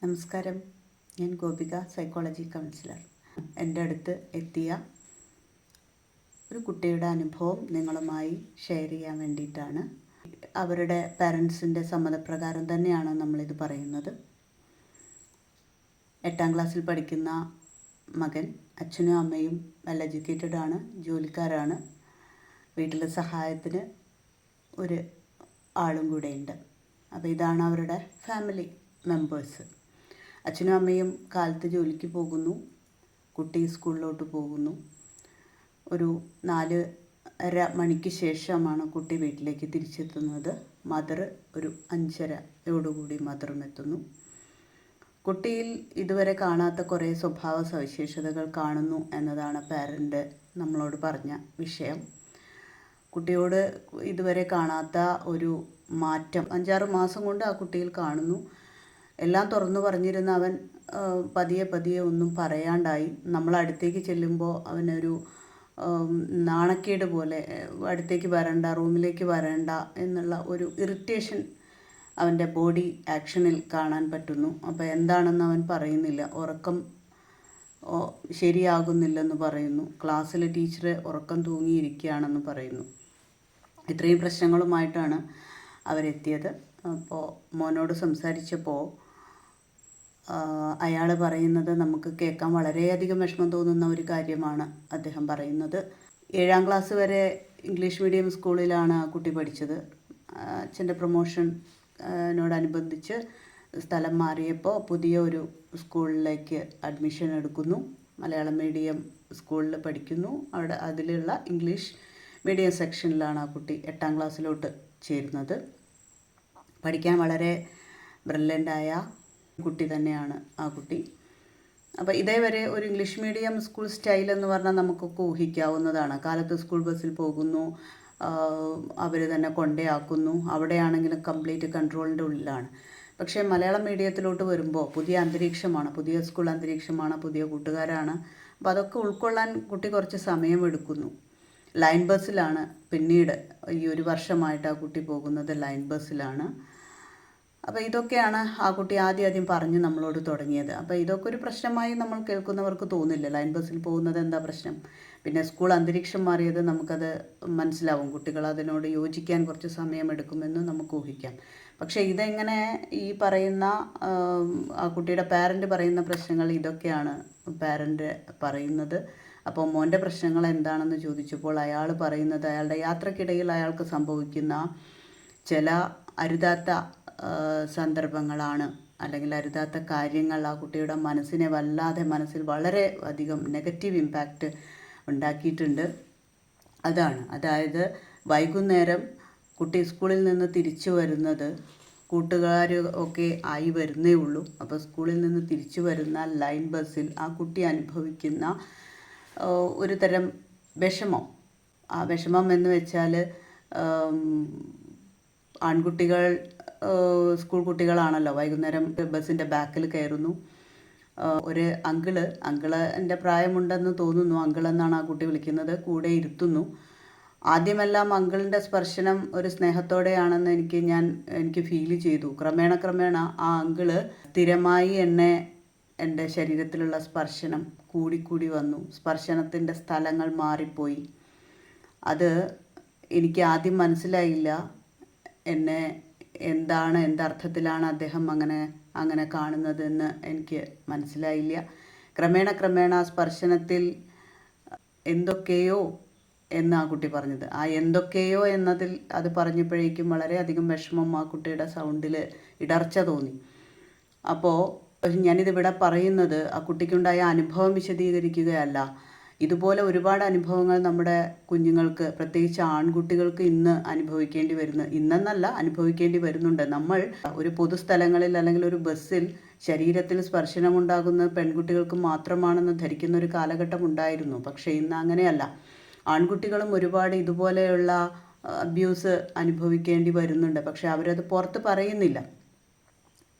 നമസ്കാരം. ഞാൻ Gopika, psychology councillor. എൻ്റെ അടുത്ത് എത്തിയ ഒരു കുട്ടിയുടെ അനുഭവം നിങ്ങളുമായി ഷെയർ ചെയ്യാൻ വേണ്ടിയിട്ടാണ്. അവരുടെ പാരൻസിൻ്റെ സമ്മതപ്രകാരം തന്നെയാണ് നമ്മളിത് പറയുന്നത്. 8ാം ക്ലാസ്സിൽ പഠിക്കുന്ന മകൻ, അച്ഛനും അമ്മയും വെൽ എഡ്യൂക്കേറ്റഡ് ആണ്, ജോലിക്കാരാണ്. വീട്ടിൽ സഹായത്തിന് ഒരു ആളും കൂടെയുണ്ട്. അപ്പോൾ ഇതാണ് അവരുടെ ഫാമിലി മെമ്പേഴ്സ്. അച്ഛനും അമ്മയും കാലത്ത് ജോലിക്ക് പോകുന്നു, കുട്ടി സ്കൂളിലോട്ട് പോകുന്നു. ഒരു 4:30 മണിക്ക് ശേഷമാണ് കുട്ടി വീട്ടിലേക്ക് തിരിച്ചെത്തുന്നത്. മദർ ഒരു 5:30 മദറും എത്തുന്നു. കുട്ടിയിൽ ഇതുവരെ കാണാത്ത കുറേ സ്വഭാവ സവിശേഷതകൾ കാണുന്നു എന്നതാണ് പാരൻ്റ് നമ്മളോട് പറഞ്ഞ വിഷയം. കുട്ടിയോട് ഇതുവരെ കാണാത്ത ഒരു മാറ്റം 5-6 മാസം കൊണ്ട് ആ കുട്ടിയിൽ കാണുന്നു. എല്ലാം തുറന്നു പറഞ്ഞിരുന്ന അവൻ പതിയെ ഒന്നും പറയാണ്ടായി. നമ്മൾ അടുത്തേക്ക് ചെല്ലുമ്പോൾ അവനൊരു നാണക്കേട് പോലെ, അടുത്തേക്ക് വരണ്ട, റൂമിലേക്ക് വരണ്ട എന്നുള്ള ഒരു ഇറിറ്റേഷൻ അവൻ്റെ ബോഡി ആക്ഷനിൽ കാണാൻ പറ്റുന്നു. അപ്പോൾ എന്താണെന്ന് അവൻ പറയുന്നില്ല. ഉറക്കം ശരിയാകുന്നില്ലെന്ന് പറയുന്നു. ക്ലാസ്സിൽ ടീച്ചർ ഉറക്കം തൂങ്ങിയിരിക്കുകയാണെന്ന് പറയുന്നു. ഇത്രയും പ്രശ്നങ്ങളുമായിട്ടാണ് അവരെത്തിയത്. അപ്പോൾ മോനോട് സംസാരിച്ചപ്പോൾ അയാൾ പറയുന്നത് നമുക്ക് കേൾക്കാൻ വളരെയധികം വിഷമം തോന്നുന്ന ഒരു കാര്യമാണ്. അദ്ദേഹം പറയുന്നത് 7ാം ക്ലാസ് വരെ ഇംഗ്ലീഷ് മീഡിയം സ്കൂളിലാണ് ആ കുട്ടി പഠിച്ചത്. അച്ഛൻ്റെ പ്രൊമോഷനോടനുബന്ധിച്ച് സ്ഥലം മാറിയപ്പോൾ പുതിയ ഒരു സ്കൂളിലേക്ക് അഡ്മിഷൻ എടുക്കുന്നു. മലയാളം മീഡിയം സ്കൂളിൽ പഠിക്കുന്നു. അവിടെ അതിലുള്ള ഇംഗ്ലീഷ് മീഡിയം സെക്ഷനിലാണ് ആ കുട്ടി 8ാം ക്ലാസ്സിലോട്ട് ചേരുന്നത്. പഠിക്കാൻ വളരെ ബ്രില്യൻ്റായ കുട്ടി തന്നെയാണ് ആ കുട്ടി. അപ്പോൾ ഇതേവരെ ഒരു ഇംഗ്ലീഷ് മീഡിയം സ്കൂൾ സ്റ്റൈൽ എന്ന് പറഞ്ഞാൽ നമുക്കൊക്കെ ഊഹിക്കാവുന്നതാണ്. കാലത്ത് സ്കൂൾ ബസ്സിൽ പോകുന്നു, അവർ തന്നെ കൊണ്ടേയാക്കുന്നു. അവിടെയാണെങ്കിലും കംപ്ലീറ്റ് കൺട്രോളിൻ്റെ ഉള്ളിലാണ്. പക്ഷേ മലയാളം മീഡിയത്തിലോട്ട് വരുമ്പോൾ പുതിയ അന്തരീക്ഷമാണ്, പുതിയ സ്കൂൾ അന്തരീക്ഷമാണ്, പുതിയ കൂട്ടുകാരാണ്. അപ്പോൾ അതൊക്കെ ഉൾക്കൊള്ളാൻ കുട്ടി കുറച്ച് സമയമെടുക്കുന്നു. ലൈൻ ബസ്സിലാണ് പിന്നീട് ഈ ഒരു വർഷമായിട്ട് ആ കുട്ടി പോകുന്നത്, ലൈൻ ബസ്സിലാണ്. അപ്പോൾ ഇതൊക്കെയാണ് ആ കുട്ടി ആദ്യം പറഞ്ഞ് നമ്മളോട് തുടങ്ങിയത്. അപ്പോൾ ഇതൊക്കെ ഒരു പ്രശ്നമായി നമ്മൾ കേൾക്കുന്നവർക്ക് തോന്നില്ല. ലൈൻ ബസ്സിൽ പോകുന്നത് എന്താ പ്രശ്നം? പിന്നെ സ്കൂൾ അന്തരീക്ഷം മാറിയത് നമുക്കത് മനസ്സിലാവും. കുട്ടികൾ അതിനോട് യോജിക്കാൻ കുറച്ച് സമയമെടുക്കുമെന്ന് നമുക്ക് ഊഹിക്കാം. പക്ഷേ ഇതെങ്ങനെ ഈ പറയുന്ന ആ കുട്ടിയുടെ പാരൻ്റ് പറയുന്ന പ്രശ്നങ്ങൾ ഇതൊക്കെയാണ് പാരൻ്റ് പറയുന്നത്. അപ്പോൾ മോൻ്റെ പ്രശ്നങ്ങൾ എന്താണെന്ന് ചോദിച്ചപ്പോൾ അയാൾ പറയുന്നത് അയാളുടെ യാത്രക്കിടയിൽ അയാൾക്ക് സംഭവിക്കുന്ന ചില അരുതാത്ത സന്ദർഭങ്ങളാണ്, അല്ലെങ്കിൽ അരുതാത്ത കാര്യങ്ങൾ ആ കുട്ടിയുടെ മനസ്സിനെ വല്ലാതെ, മനസ്സിൽ വളരെ അധികം നെഗറ്റീവ് ഇമ്പാക്റ്റ് ഉണ്ടാക്കിയിട്ടുണ്ട്. അതായത് വൈകുന്നേരം കുട്ടി സ്കൂളിൽ നിന്ന് തിരിച്ചു വരുന്നത്, കൂട്ടുകാർ ഒക്കെ ആയി വരുന്നേ ഉള്ളൂ. അപ്പോൾ സ്കൂളിൽ നിന്ന് തിരിച്ചു വരുന്ന ലൈൻ ബസ്സിൽ ആ കുട്ടി അനുഭവിക്കുന്ന ഒരു തരം വിഷമം. ആ വിഷമം എന്ന് വെച്ചാൽ ആൺകുട്ടികൾ സ്കൂൾ കുട്ടികളാണല്ലോ, വൈകുന്നേരം ബസ്സിൻ്റെ ബാക്കിൽ കയറുന്നു. ഒരു അങ്കിളിൻ്റെ പ്രായമുണ്ടെന്ന് തോന്നുന്നു, അങ്കിളെന്നാണ് ആ കുട്ടി വിളിക്കുന്നത്, കൂടെ ഇരുത്തുന്നു. ആദ്യമെല്ലാം അങ്കിളിൻ്റെ സ്പർശനം ഒരു സ്നേഹത്തോടെയാണെന്ന് എനിക്ക് ഫീൽ ചെയ്തു. ക്രമേണ ആ അങ്കിള് സ്ഥിരമായി എൻ്റെ ശരീരത്തിലുള്ള സ്പർശനം കൂടിക്കൂടി വന്നു. സ്പർശനത്തിൻ്റെ സ്ഥലങ്ങൾ മാറിപ്പോയി. അത് എനിക്ക് ആദ്യം മനസ്സിലായില്ല. എന്നെ എന്തർത്ഥത്തിലാണ് അദ്ദേഹം അങ്ങനെ കാണുന്നതെന്ന് എനിക്ക് മനസ്സിലായില്ല. ക്രമേണ ആ സ്പർശനത്തിൽ എന്തൊക്കെയോ എന്ന് ആ കുട്ടി പറഞ്ഞത്. ആ എന്തൊക്കെയോ എന്നതിൽ അത് പറഞ്ഞപ്പോഴേക്കും വളരെയധികം വിഷമം ആ കുട്ടിയുടെ സൗണ്ടിൽ ഇടർച്ച തോന്നി. അപ്പോൾ ഞാനിതിവിടെ പറയുന്നത് ആ കുട്ടിക്കുണ്ടായ അനുഭവം വിശദീകരിക്കുകയല്ല. ഇതുപോലെ ഒരുപാട് അനുഭവങ്ങൾ നമ്മുടെ കുഞ്ഞുങ്ങൾക്ക്, പ്രത്യേകിച്ച് ആൺകുട്ടികൾക്ക് അനുഭവിക്കേണ്ടി വരുന്നുണ്ട്. നമ്മൾ ഒരു പൊതുസ്ഥലങ്ങളിൽ അല്ലെങ്കിൽ ഒരു ബസ്സിൽ ശരീരത്തിൽ സ്പർശനമുണ്ടാകുന്നത് പെൺകുട്ടികൾക്ക് മാത്രമാണെന്ന് ധരിക്കുന്ന ഒരു കാലഘട്ടം ഉണ്ടായിരുന്നു. പക്ഷേ ഇന്ന് അങ്ങനെയല്ല. ആൺകുട്ടികളും ഒരുപാട് ഇതുപോലെയുള്ള അബ്യൂസ് അനുഭവിക്കേണ്ടി വരുന്നുണ്ട്. പക്ഷെ അവരത് പുറത്ത് പറയുന്നില്ല.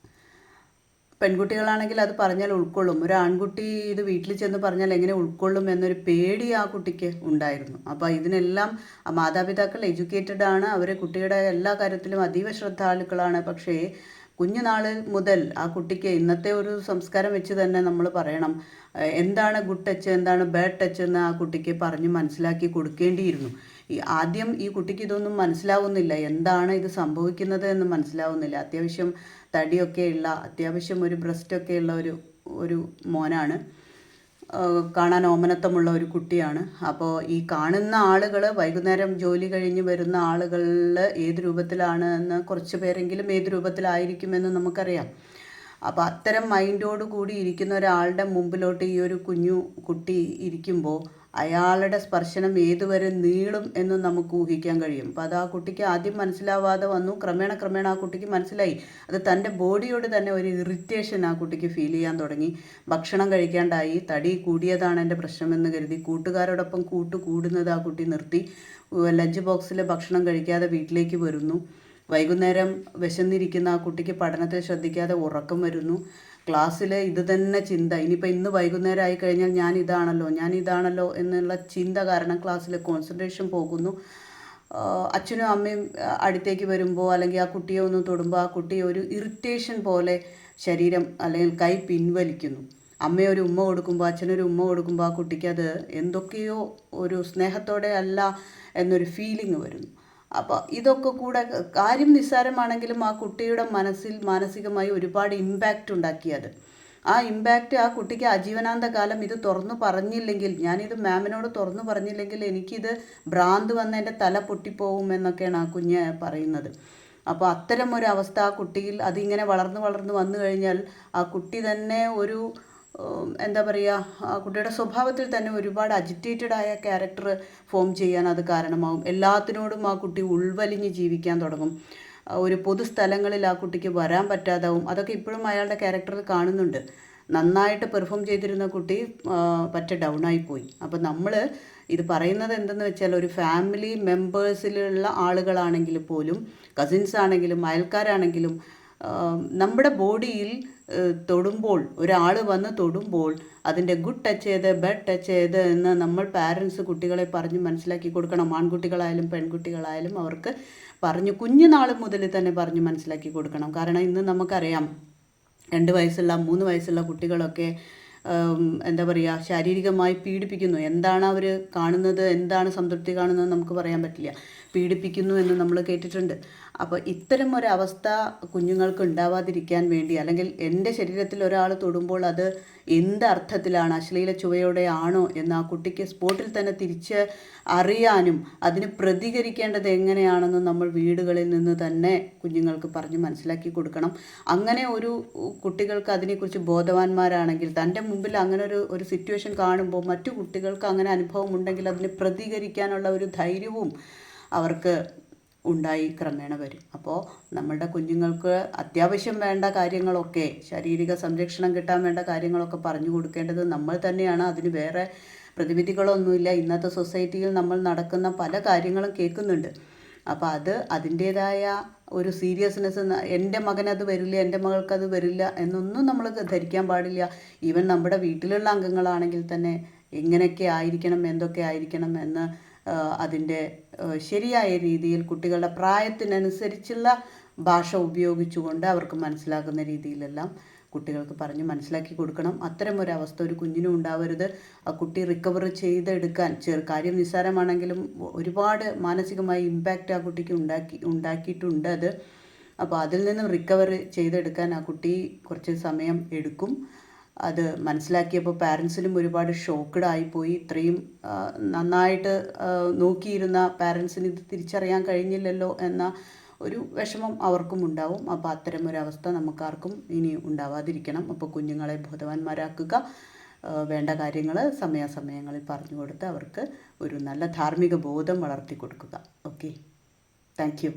പെൺകുട്ടികളാണെങ്കിൽ അത് പറഞ്ഞാൽ ഉൾക്കൊള്ളും. ഒരു ആൺകുട്ടി ഇത് വീട്ടിൽ ചെന്ന് പറഞ്ഞാൽ എങ്ങനെ ഉൾക്കൊള്ളും എന്നൊരു പേടി ആ കുട്ടിക്ക് ഉണ്ടായിരുന്നു. അപ്പോൾ ഇതിനെല്ലാം മാതാപിതാക്കൾ എഡ്യൂക്കേറ്റഡ് ആണ്, അവർ കുട്ടിയുടെ എല്ലാ കാര്യത്തിലും അതീവ ശ്രദ്ധാലുക്കളാണ്. പക്ഷേ കുഞ്ഞുനാൾ മുതൽ ആ കുട്ടിക്ക് ഇന്നത്തെ ഒരു സംസ്കാരം വെച്ച് തന്നെ നമ്മൾ പറയണം, എന്താണ് ഗുഡ് ടച്ച് എന്താണ് ബാഡ് ടച്ച് എന്ന് ആ കുട്ടിക്ക് പറഞ്ഞ് മനസ്സിലാക്കി കൊടുക്കേണ്ടിയിരുന്നു. ആദ്യം ഈ കുട്ടിക്ക് ഇതൊന്നും മനസ്സിലാവുന്നില്ല, എന്താണ് ഇത് സംഭവിക്കുന്നത് എന്ന് മനസ്സിലാവുന്നില്ല. അത്യാവശ്യം തടിയൊക്കെയുള്ള, അത്യാവശ്യം ഒരു ബ്രസ്റ്റൊക്കെയുള്ള ഒരു മോനാണ്, കാണാൻ ഓമനത്തമുള്ള ഒരു കുട്ടിയാണ്. അപ്പോൾ ഈ കാണുന്ന ആളുകൾ, വൈകുന്നേരം ജോലി കഴിഞ്ഞ് വരുന്ന ആളുകളിൽ ഏത് രൂപത്തിലാണ് എന്ന് കുറച്ച് പേരെങ്കിലും ഏത് രൂപത്തിലായിരിക്കുമെന്ന് നമുക്കറിയാം. അപ്പോൾ അത്തരം മൈൻഡോട് കൂടി ഇരിക്കുന്ന ഒരാളുടെ മുമ്പിലോട്ട് ഈ ഒരു കുട്ടി ഇരിക്കുമ്പോൾ അയാളുടെ സ്പർശനം ഏതുവരെ നീളും എന്ന് നമുക്ക് ഊഹിക്കാൻ കഴിയും. അപ്പോൾ അത് ആ കുട്ടിക്ക് ആദ്യം മനസ്സിലാവാതെ വന്നു. ക്രമേണ ആ കുട്ടിക്ക് മനസ്സിലായി. അത് തൻ്റെ ബോഡിയോട് തന്നെ ഒരു ഇറിറ്റേഷൻ ആ കുട്ടിക്ക് ഫീൽ ചെയ്യാൻ തുടങ്ങി. ഭക്ഷണം കഴിക്കാണ്ടായി. തടി കൂടിയതാണ് എൻ്റെ പ്രശ്നമെന്ന് കരുതി കൂട്ടുകാരോടൊപ്പം കൂടുന്നത് ആ കുട്ടി നിർത്തി. ലഞ്ച് ബോക്സിൽ ഭക്ഷണം കഴിക്കാതെ വീട്ടിലേക്ക് വരുന്നു. വൈകുന്നേരം വിശന്നിരിക്കുന്ന ആ കുട്ടിക്ക് പഠനത്തിൽ ശ്രദ്ധിക്കാതെ ഉറക്കം വരുന്നു. ക്ലാസ്സിൽ ഇത് തന്നെ ചിന്ത, ഇനിയിപ്പോൾ ഇന്ന് വൈകുന്നേരം ആയി കഴിഞ്ഞാൽ ഞാൻ ഇതാണല്ലോ എന്നുള്ള ചിന്ത കാരണം ക്ലാസ്സിൽ കോൺസെൻട്രേഷൻ പോകുന്നു. അച്ഛനും അമ്മയും അടുത്തേക്ക് വരുമ്പോൾ അല്ലെങ്കിൽ ആ കുട്ടിയെ ഒന്ന് തൊടുമ്പോൾ ആ കുട്ടി ഒരു ഇറിറ്റേഷൻ പോലെ ശരീരം അല്ലെങ്കിൽ കൈ പിൻവലിക്കുന്നു. അമ്മയൊരു ഉമ്മ കൊടുക്കുമ്പോൾ, അച്ഛനൊരു ഉമ്മ കൊടുക്കുമ്പോൾ ആ കുട്ടിക്ക് അത് എന്തൊക്കെയോ ഒരു സ്നേഹത്തോടെ അല്ല എന്നൊരു ഫീലിംഗ് വരുന്നു. അപ്പോൾ ഇതൊക്കെ കൂടെ കാര്യം നിസ്സാരമാണെങ്കിലും ആ കുട്ടിയുടെ മനസ്സിൽ മാനസികമായി ഒരുപാട് ഇമ്പാക്റ്റ് ഉണ്ടാക്കിയത്. ആ ഇമ്പാക്റ്റ് ആ കുട്ടിക്ക് ആജീവനാന്ത കാലം ഇത് തുറന്നു പറഞ്ഞില്ലെങ്കിൽ, ഞാനിത് മാമിനോട് തുറന്നു പറഞ്ഞില്ലെങ്കിൽ എനിക്കിത് ഭ്രാന്ത് വന്ന് എൻ്റെ തല പൊട്ടിപ്പോവും എന്നൊക്കെയാണ് ആ കുഞ്ഞ് പറയുന്നത്. അപ്പോൾ അത്തരം ഒരു അവസ്ഥ ആ കുട്ടിയിൽ അതിങ്ങനെ വളർന്ന് വന്നു കഴിഞ്ഞാൽ ആ കുട്ടി തന്നെ ഒരു എന്താ പറയുക, ആ കുട്ടിയുടെ സ്വഭാവത്തിൽ തന്നെ ഒരുപാട് അജിറ്റേറ്റഡ് ആയ ക്യാരക്ടർ ഫോം ചെയ്യാൻ അത് കാരണമാവും. എല്ലാത്തിനോടും ആ കുട്ടി ഉൾവലിഞ്ഞ് ജീവിക്കാൻ തുടങ്ങും. ഒരു പൊതുസ്ഥലങ്ങളിൽ ആ കുട്ടിക്ക് വരാൻ പറ്റാതാവും. അതൊക്കെ ഇപ്പോഴും അയാളുടെ ക്യാരക്ടറിൽ കാണുന്നുണ്ട്. നന്നായിട്ട് പെർഫോം ചെയ്തിരുന്ന കുട്ടി പറ്റ ഡൗൺ ആയിപ്പോയി. അപ്പോൾ നമ്മൾ ഇത് പറയുന്നത് എന്തെന്ന് വെച്ചാൽ, ഒരു ഫാമിലി മെമ്പേഴ്സിലുള്ള ആളുകളാണെങ്കിൽ പോലും, കസിൻസ് ആണെങ്കിലും അയൽക്കാരാണെങ്കിലും, നമ്മുടെ ബോഡിയിൽ തൊടുമ്പോൾ, ഒരാൾ വന്ന് തൊടുമ്പോൾ അതിൻ്റെ ഗുഡ് ടച്ച് ഏത് ബാഡ് ടച്ച് ഏത് എന്ന് നമ്മൾ പാരൻസ് കുട്ടികളെ പറഞ്ഞ് മനസ്സിലാക്കി കൊടുക്കണം. ആൺകുട്ടികളായാലും പെൺകുട്ടികളായാലും അവർക്ക് കുഞ്ഞുനാൾ മുതൽ തന്നെ പറഞ്ഞ് മനസ്സിലാക്കി കൊടുക്കണം. കാരണം ഇന്ന് നമുക്കറിയാം 2 വയസ്സുള്ള 3 വയസ്സുള്ള കുട്ടികളൊക്കെ എന്താ പറയുക, ശാരീരികമായി പീഡിപ്പിക്കുന്നു. എന്താണ് അവർ കാണുന്നത്, എന്താണ് സംതൃപ്തി കാണുന്നത് നമുക്ക് പറയാൻ പറ്റില്ല. പീഡിപ്പിക്കുന്നു എന്ന് നമ്മൾ കേട്ടിട്ടുണ്ട്. അപ്പോൾ ഇത്തരം ഒരവസ്ഥ കുഞ്ഞുങ്ങൾക്ക് ഉണ്ടാവാതിരിക്കാൻ വേണ്ടി, അല്ലെങ്കിൽ എൻ്റെ ശരീരത്തിൽ ഒരാൾ തൊടുമ്പോൾ അത് എന്ത് അർത്ഥത്തിലാണ്, അശ്ലീല ചുവയോടെ ആണോ എന്ന് ആ കുട്ടിക്ക് സ്പോട്ടിൽ തന്നെ തിരിച്ച് അറിയാനും അതിന് പ്രതികരിക്കേണ്ടത് എങ്ങനെയാണെന്ന് നമ്മൾ വീടുകളിൽ നിന്ന് തന്നെ കുഞ്ഞുങ്ങൾക്ക് പറഞ്ഞ് മനസ്സിലാക്കി കൊടുക്കണം. അങ്ങനെ ഒരു കുട്ടികൾക്ക് അതിനെക്കുറിച്ച് ബോധവാന്മാരാണെങ്കിൽ, തൻ്റെ മുമ്പിൽ അങ്ങനെ ഒരു സിറ്റുവേഷൻ കാണുമ്പോൾ മറ്റു കുട്ടികൾക്ക് അങ്ങനെ അനുഭവം ഉണ്ടെങ്കിൽ അതിന് പ്രതികരിക്കാനുള്ള ഒരു ധൈര്യവും അവർക്ക് ഉണ്ടായി ക്രമേണ വരും. അപ്പോൾ നമ്മളുടെ കുഞ്ഞുങ്ങൾക്ക് അത്യാവശ്യം വേണ്ട കാര്യങ്ങളൊക്കെ, ശാരീരിക സംരക്ഷണം കിട്ടാൻ വേണ്ട കാര്യങ്ങളൊക്കെ പറഞ്ഞു കൊടുക്കേണ്ടത് നമ്മൾ തന്നെയാണ്. അതിന് വേറെ പ്രതിവിധികളൊന്നുമില്ല. ഇന്നത്തെ സൊസൈറ്റിയിൽ നമ്മൾ നടക്കുന്ന പല കാര്യങ്ങളും കേൾക്കുന്നുണ്ട്. അപ്പോൾ അതിൻ്റേതായ ഒരു സീരിയസ്നെസ്, എൻ്റെ മകനത് വരില്ല, എൻ്റെ മകൾക്കത് വരില്ല എന്നൊന്നും നമ്മൾ ധരിക്കാൻ പാടില്ല. ഈവൻ നമ്മുടെ വീട്ടിലുള്ള അംഗങ്ങളാണെങ്കിൽ തന്നെ എങ്ങനെയൊക്കെ ആയിരിക്കണം, എന്തൊക്കെ ആയിരിക്കണം എന്ന് അതിൻ്റെ ശരിയായ രീതിയിൽ കുട്ടികളുടെ പ്രായത്തിനനുസരിച്ചുള്ള ഭാഷ ഉപയോഗിച്ചുകൊണ്ട് അവർക്ക് മനസ്സിലാക്കുന്ന രീതിയിലെല്ലാം കുട്ടികൾക്ക് പറഞ്ഞ് മനസ്സിലാക്കി കൊടുക്കണം. അത്തരം ഒരവസ്ഥ ഒരു കുഞ്ഞിനും ഉണ്ടാവരുത്. ആ കുട്ടി റിക്കവർ ചെയ്തെടുക്കാൻ, കാര്യം നിസ്സാരമാണെങ്കിലും ഒരുപാട് മാനസികമായി ഇമ്പാക്റ്റ് ആ കുട്ടിക്ക് ഉണ്ടാക്കിയിട്ടുണ്ട് അത്. അപ്പോൾ അതിൽ നിന്നും റിക്കവർ ചെയ്തെടുക്കാൻ ആ കുട്ടി കുറച്ച് സമയം എടുക്കും. അത് മനസ്സിലാക്കിയപ്പോൾ പാരൻസിനും ഒരുപാട് ഷോക്ക്ഡ് ആയിപ്പോയി. ഇത്രയും നന്നായിട്ട് നോക്കിയിരുന്ന പാരൻസിന് ഇത് തിരിച്ചറിയാൻ കഴിഞ്ഞില്ലല്ലോ എന്ന ഒരു വിഷമം അവർക്കും ഉണ്ടാവും. അപ്പോൾ അത്തരം ഒരവസ്ഥ നമുക്കാർക്കും ഇനി ഉണ്ടാവാതിരിക്കണം. അപ്പോൾ കുഞ്ഞുങ്ങളെ ബോധവാന്മാരാക്കുക, വേണ്ട കാര്യങ്ങൾ സമയാസമയങ്ങളിൽ പറഞ്ഞു കൊടുത്ത് അവർക്ക് ഒരു നല്ല ധാർമ്മിക ബോധം വളർത്തി കൊടുക്കുക. Okay, thank you.